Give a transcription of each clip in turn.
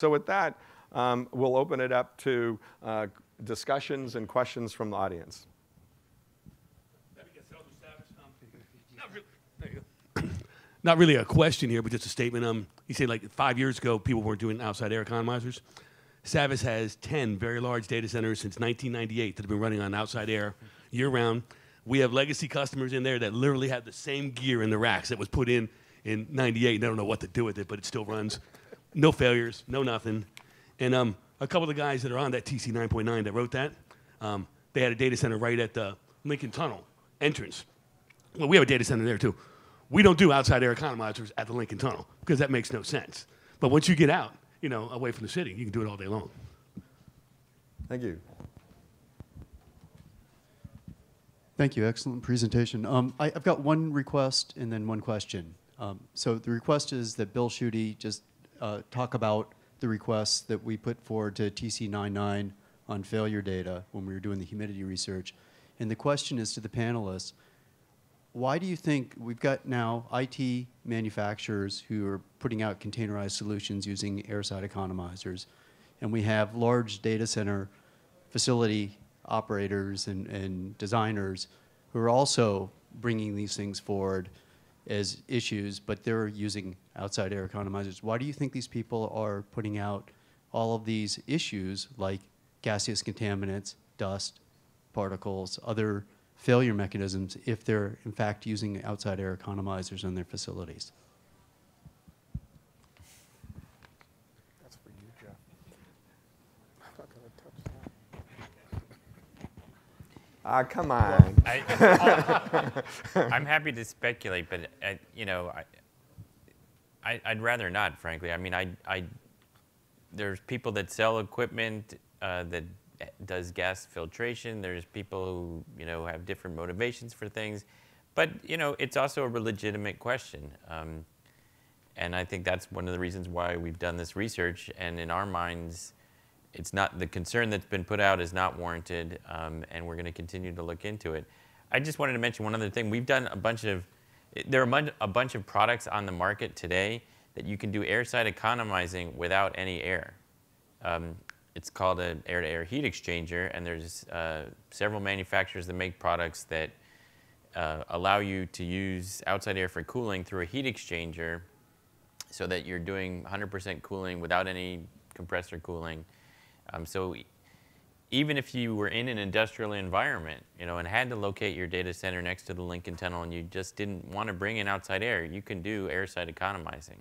So with that, we'll open it up to discussions and questions from the audience. Not really a question here, but just a statement. You say like 5 years ago, people weren't doing outside air economizers. Savvis has 10 very large data centers since 1998 that have been running on outside air year-round. We have legacy customers in there that literally have the same gear in the racks that was put in 98. They don't know what to do with it, but it still runs. No failures, no nothing. And a couple of the guys that are on that TC 9.9 that wrote that, they had a data center right at the Lincoln Tunnel entrance. Well, we have a data center there too. We don't do outside air economizers at the Lincoln Tunnel because that makes no sense. But once you get out, away from the city, you can do it all day long. Thank you. Thank you. Excellent presentation. I've got one request and then one question. So the request is that Bill Schutte just talk about the requests that we put forward to TC99 on failure data when we were doing the humidity research. And the question is to the panelists, why do you think we've got now IT manufacturers who are putting out containerized solutions using airside economizers, and we have large data center facility operators and designers who are also bringing these things forward as issues, but they're using outside air economizers? Why do you think these people are putting out all of these issues like gaseous contaminants, dust, particles, other failure mechanisms if they're in fact using outside air economizers in their facilities? That's for you, Jeff. I'm not going to touch that. Come on. I'm happy to speculate, but I'd rather not, frankly. I mean, there's people that sell equipment that does gas filtration. There's people who have different motivations for things, but it's also a legitimate question, and I think that's one of the reasons why we've done this research. And in our minds, it's not, the concern that's been put out is not warranted, and we're going to continue to look into it. I just wanted to mention one other thing. We've done there are a bunch of products on the market today that you can do airside economizing without any air. It's called an air-to-air heat exchanger, and there's several manufacturers that make products that allow you to use outside air for cooling through a heat exchanger so that you're doing 100% cooling without any compressor cooling. So even if you were in an industrial environment, and had to locate your data center next to the Lincoln Tunnel and you just didn't want to bring in outside air, you can do airside economizing.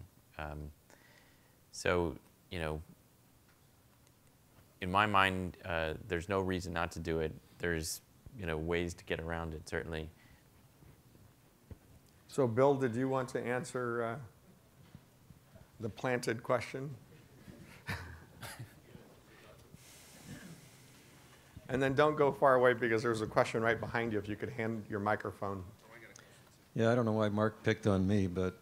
So, in my mind, there's no reason not to do it. There's, ways to get around it, certainly. So, Bill, did you want to answer the planted question? And then don't go far away because there's a question right behind you if you could hand your microphone. Yeah, I don't know why Mark picked on me, but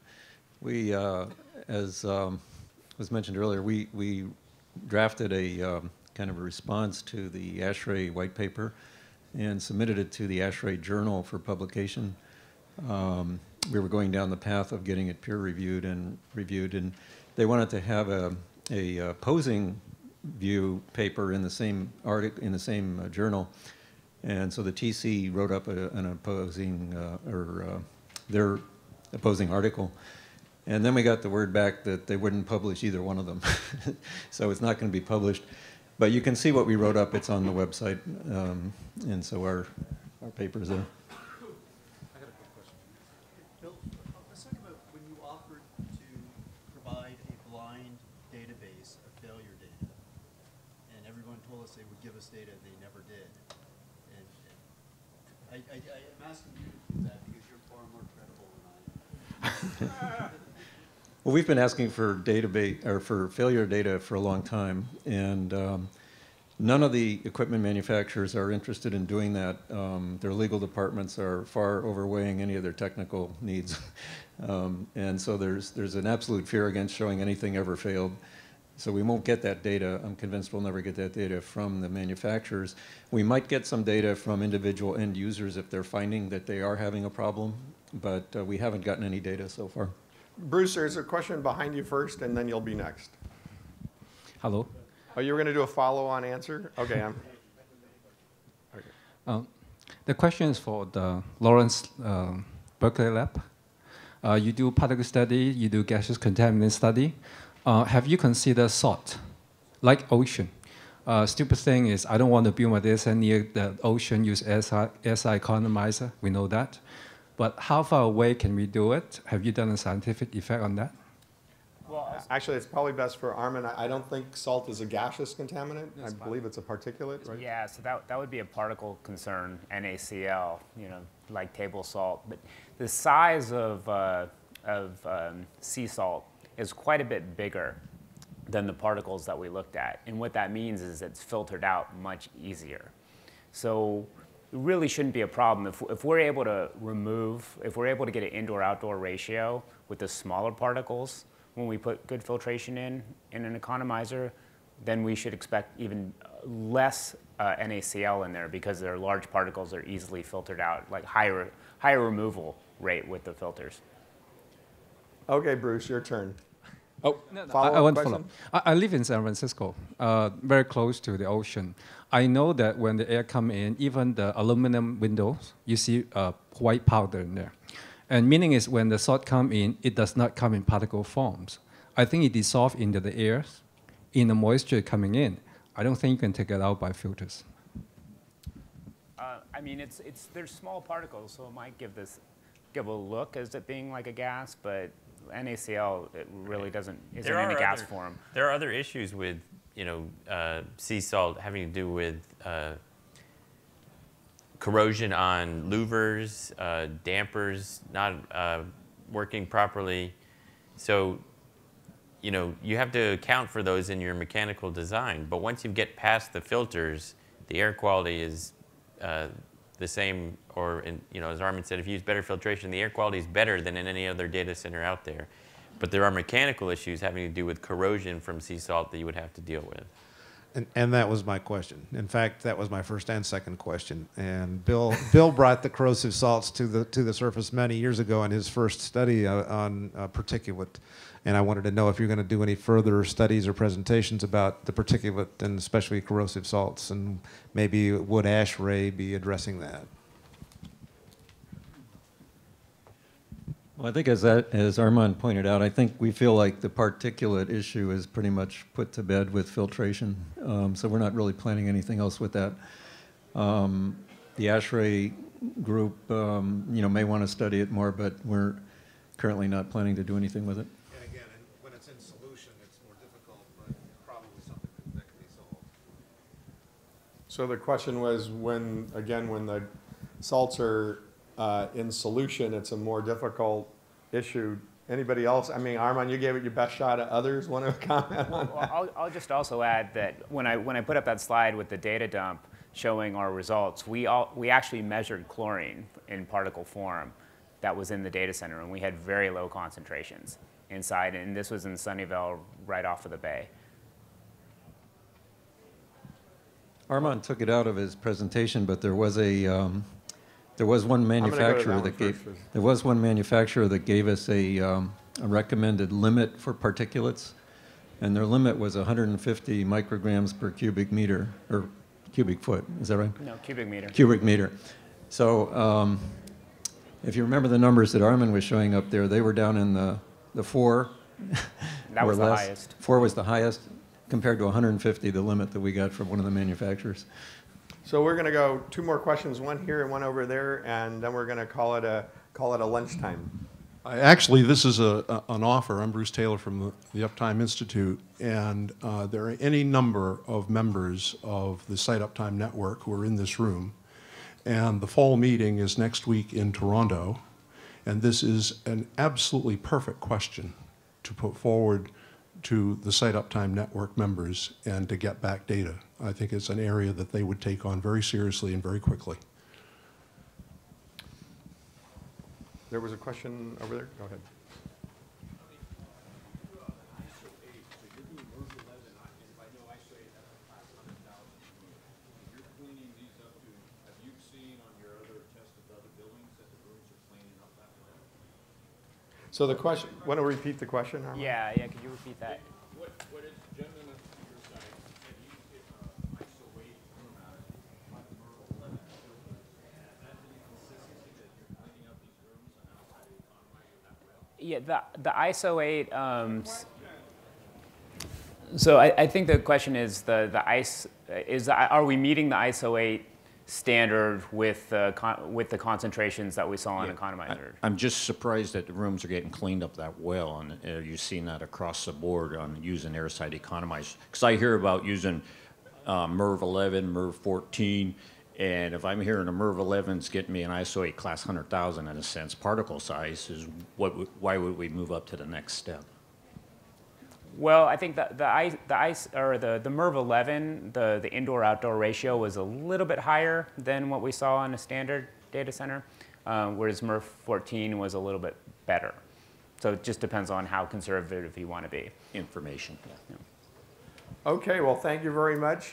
we, as was mentioned earlier, we drafted a kind of a response to the ASHRAE white paper and submitted it to the ASHRAE journal for publication. We were going down the path of getting it peer reviewed, and they wanted to have a opposing view paper in the same article, in the same journal, and so the TC wrote up an opposing their opposing article. And then we got the word back that they wouldn't publish either one of them. So it's not going to be published. But you can see what we wrote up. It's on the website. And so our paper is there. I got a quick question. Bill, let's talk about when you offered to provide a blind database of failure data, and everyone told us they would give us data, they never did. And I'm asking you to do that because you're far more credible than I am. Well, we've been asking for database or for failure data for a long time, and none of the equipment manufacturers are interested in doing that. Their legal departments are far overweighing any of their technical needs, and so there's an absolute fear against showing anything ever failed. So we won't get that data. I'm convinced we'll never get that data from the manufacturers. We might get some data from individual end users if they're finding that they are having a problem, but we haven't gotten any data so far. Bruce, there's a question behind you first, and then you'll be next. Hello. Oh, you were going to do a follow-on answer? Okay. The question is for the Lawrence Berkeley lab. You do particle study, you do gaseous contaminant study. Have you considered salt, like ocean? Stupid thing is I don't want to build my data center near the ocean, use SI economizer, we know that. But how far away can we do it? Have you done a scientific effect on that? Well, actually, it's probably best for Armin. I don't think salt is a gaseous contaminant. I believe it's a particulate, right? Yeah, so that would be a particle concern, NaCl, like table salt. But the size of sea salt is quite a bit bigger than the particles that we looked at. And what that means is it's filtered out much easier. So it really shouldn't be a problem. If we're able to get an indoor-outdoor ratio with the smaller particles, when we put good filtration in an economizer, then we should expect even less NaCl in there because their large particles are easily filtered out, like higher removal rate with the filters. Okay, Bruce, your turn. Oh, I want to question? follow. I live in San Francisco, very close to the ocean. I know that when the air comes in, even the aluminum windows, you see white powder in there. And meaning is when the salt comes in, it does not come in particle forms. I think it dissolves into the air, in the moisture coming in. I don't think you can take it out by filters. I mean, they're small particles, so it might give a look as it being like a gas, but NaCl, it really isn't in a gas form. There are other issues with sea salt having to do with corrosion on louvers, dampers not working properly. So, you have to account for those in your mechanical design. But once you get past the filters, the air quality is the same, or as Armin said, if you use better filtration, the air quality is better than in any other data center out there. But there are mechanical issues having to do with corrosion from sea salt that you would have to deal with. And that was my question. In fact, that was my first and second question. And Bill brought the corrosive salts to the surface many years ago in his first study on particulate. And I wanted to know if you're going to do any further studies or presentations about the particulate and especially corrosive salts, and maybe would ASHRAE be addressing that? Well, I think as Armand pointed out, I think we feel like the particulate issue is pretty much put to bed with filtration. So we're not really planning anything else with that. The ASHRAE group, may want to study it more, but we're currently not planning to do anything with it. And again, when it's in solution, it's more difficult, but probably something that can be solved. So the question was when the salts are in solution, it's a more difficult issue. Anybody else? I mean, Armand, you gave it your best shot. At others want to comment on that? Well, I'll just also add that when I put up that slide with the data dump showing our results, we actually measured chlorine in particle form that was in the data center, and we had very low concentrations inside, and this was in Sunnyvale right off of the bay. Armand took it out of his presentation, but there was one manufacturer that gave us a recommended limit for particulates, and their limit was 150 micrograms per cubic meter, or cubic foot. Is that right? No, cubic meter. Cubic meter. So if you remember the numbers that Armin was showing up there, they were down in the 4. That was or the less. highest. 4 was the highest, compared to 150, the limit that we got from one of the manufacturers. So we're going to go 2 more questions, one here and one over there, and then we're going to call it a lunchtime. Actually, this is an offer. I'm Bruce Taylor from the Uptime Institute, and there are any number of members of the Site Uptime Network who are in this room. And the fall meeting is next week in Toronto, and this is an absolutely perfect question to put forward to the Site Uptime Network members and to get back data. I think it's an area that they would take on very seriously and very quickly. There was a question over there. Go ahead. So the question, want to repeat the question, Armand? Yeah, could you repeat that? What is, gentlemen, you're Yeah, the ISO 8. So I think the question is are we meeting the ISO 8 standard with the concentrations that we saw in economizers? I'm just surprised that the rooms are getting cleaned up that well, and you've seen that across the board on using airside economizers. Because I hear about using MERV 11, MERV 14, and if I'm hearing a MERV 11's getting me an ISO 8 class 100,000 in a sense, particle size, why would we move up to the next step? Well, I think the MERV 11, the indoor-outdoor ratio was a little bit higher than what we saw in a standard data center, whereas MERV 14 was a little bit better. So it just depends on how conservative you want to be. Information. Okay, well, thank you very much.